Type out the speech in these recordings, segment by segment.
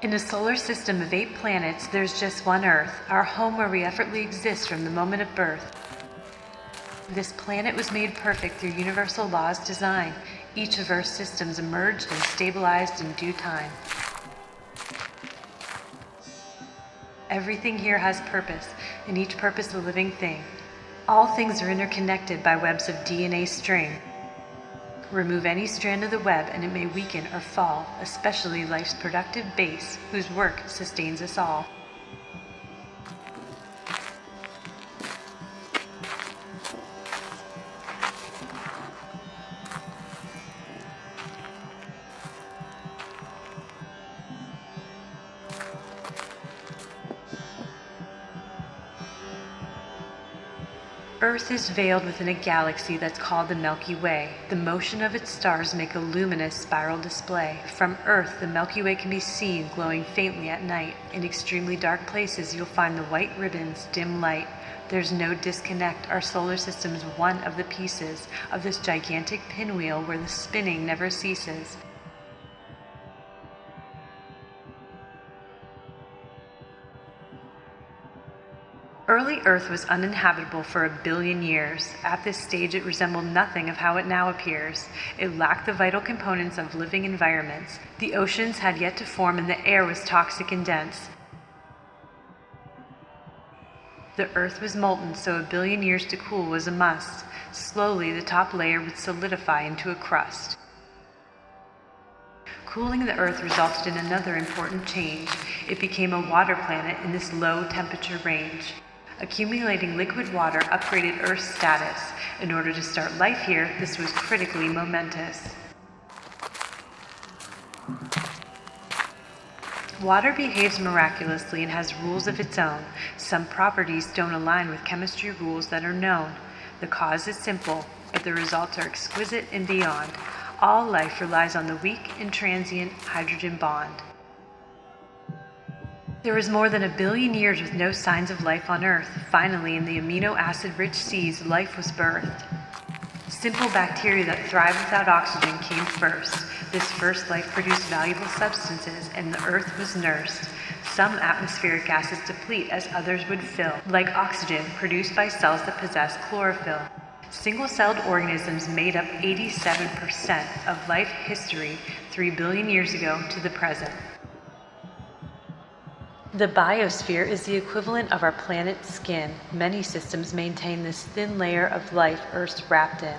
In a solar system of 8 planets, there's just one Earth, our home where we effortlessly exist from the moment of birth. This planet was made perfect through universal laws design. Each of Earth's systems emerged and stabilized in due time. Everything here has purpose, and each purpose a living thing. All things are interconnected by webs of DNA string. Remove any strand of the web and it may weaken or fall, especially life's productive base, whose work sustains us all. Earth is veiled within a galaxy that's called the Milky Way. The motion of its stars make a luminous spiral display. From Earth, the Milky Way can be seen glowing faintly at night. In extremely dark places, you'll find the white ribbons dim light. There's no disconnect. Our solar system is one of the pieces of this gigantic pinwheel where the spinning never ceases. Early Earth was uninhabitable for 1 billion years. At this stage, it resembled nothing of how it now appears. It lacked the vital components of living environments. The oceans had yet to form and the air was toxic and dense. The Earth was molten, so 1 billion years to cool was a must. Slowly, the top layer would solidify into a crust. Cooling the Earth resulted in another important change. It became a water planet in this low temperature range. Accumulating liquid water upgraded Earth's status. In order to start life here, this was critically momentous. Water behaves miraculously and has rules of its own. Some properties don't align with chemistry rules that are known. The cause is simple, but the results are exquisite and beyond. All life relies on the weak and transient hydrogen bond. There was more than 1 billion years with no signs of life on Earth. Finally, in the amino acid-rich seas, life was birthed. Simple bacteria that thrive without oxygen came first. This first life produced valuable substances, and the Earth was nursed. Some atmospheric gases deplete as others would fill, like oxygen produced by cells that possess chlorophyll. Single-celled organisms made up 87% of life history 3 billion years ago to the present. The biosphere is the equivalent of our planet's skin. Many systems maintain this thin layer of life Earth's wrapped in.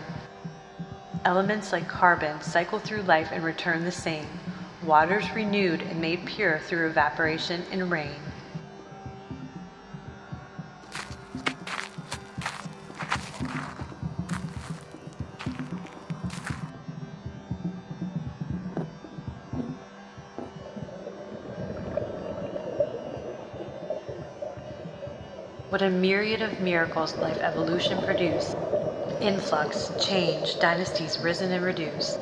Elements like carbon cycle through life and return the same. Water's renewed and made pure through evaporation and rain. What a myriad of miracles life evolution produced. Influx, change, dynasties risen and reduced.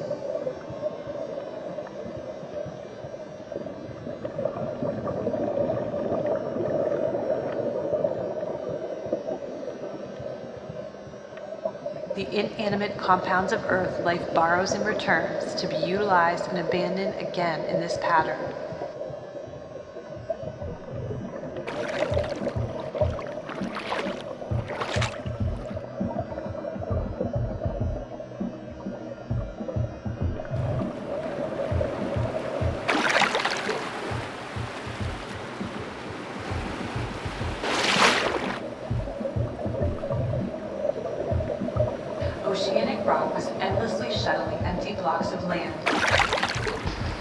The inanimate compounds of Earth life borrows and returns to be utilized and abandoned again in this pattern. Oceanic rock was endlessly shuttling empty blocks of land,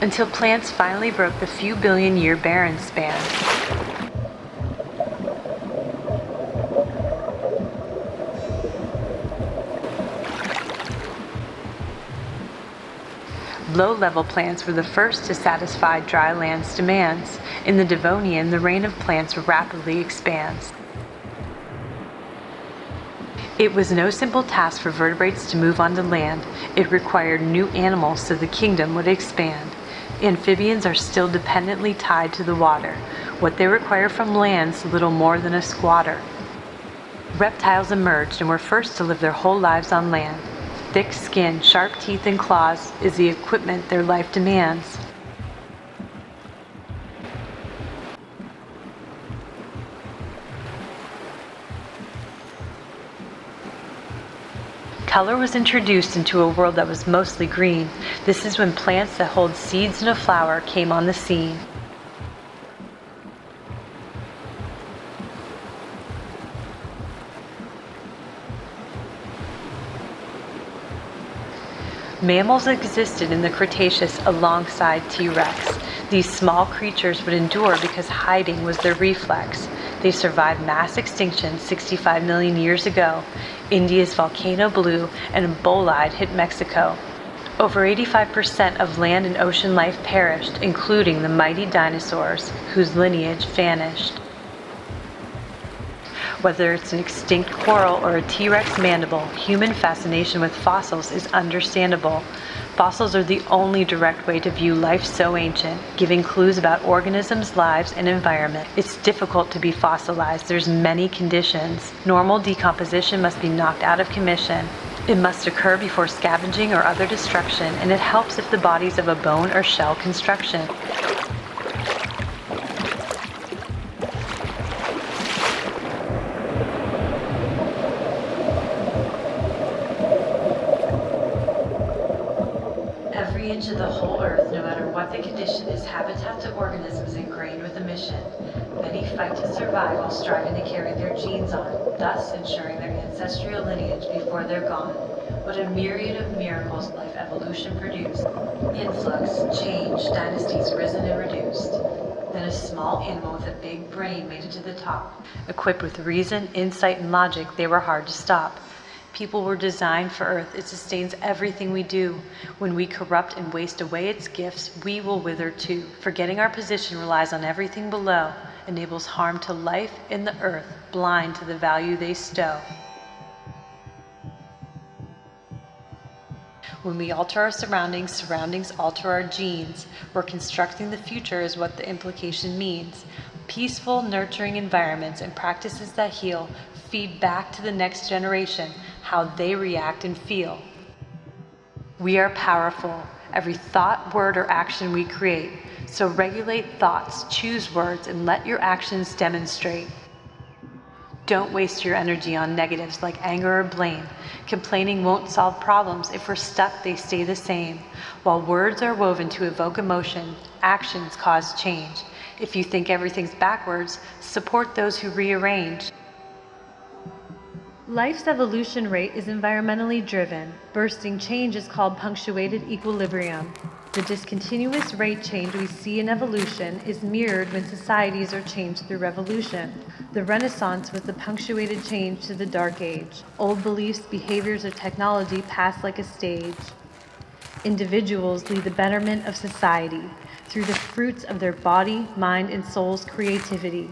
until plants finally broke the few billion-year barren span. Low-level plants were the first to satisfy dry land's demands. In the Devonian, the reign of plants rapidly expands. It was no simple task for vertebrates to move onto land. It required new animals so the kingdom would expand. Amphibians are still dependently tied to the water. What they require from land's little more than a squatter. Reptiles emerged and were first to live their whole lives on land. Thick skin, sharp teeth, and claws is the equipment their life demands. Color was introduced into a world that was mostly green. This is when plants that hold seeds in a flower came on the scene. Mammals existed in the Cretaceous alongside T-Rex. These small creatures would endure because hiding was their reflex. They survived mass extinction 65 million years ago. India's volcano blew and a bolide hit Mexico. Over 85% of land and ocean life perished, including the mighty dinosaurs, whose lineage vanished. Whether it's an extinct coral or a T-Rex mandible, human fascination with fossils is understandable. Fossils are the only direct way to view life so ancient, giving clues about organisms, lives, and environment. It's difficult to be fossilized. There's many conditions. Normal decomposition must be knocked out of commission. It must occur before scavenging or other destruction, and it helps if the body's of a bone or shell construction. Every inch of the whole earth, no matter what the condition, is habitat to organisms ingrained with a mission. Many fight to survive while striving to carry their genes on, thus ensuring their ancestral lineage before they're gone. What a myriad of miracles life evolution produced. Influx, change, dynasties risen and reduced. Then a small animal with a big brain made it to the top. Equipped with reason, insight, and logic, they were hard to stop. People were designed for Earth. It sustains everything we do. When we corrupt and waste away its gifts, we will wither too. Forgetting our position relies on everything below, enables harm to life in the earth, blind to the value they stow. When we alter our surroundings, surroundings alter our genes. We're constructing the future is what the implication means. Peaceful, nurturing environments and practices that heal feed back to the next generation how they react and feel. We are powerful. Every thought, word, or action we create. So regulate thoughts, choose words, and let your actions demonstrate. Don't waste your energy on negatives like anger or blame. Complaining won't solve problems. If we're stuck, they stay the same. While words are woven to evoke emotion, actions cause change. If you think everything's backwards, support those who rearrange. Life's evolution rate is environmentally driven. Bursting change is called punctuated equilibrium. The discontinuous rate change we see in evolution is mirrored when societies are changed through revolution. The Renaissance was the punctuated change to the Dark Age. Old beliefs, behaviors, or technology pass like a stage. Individuals lead the betterment of society through the fruits of their body, mind, and soul's creativity.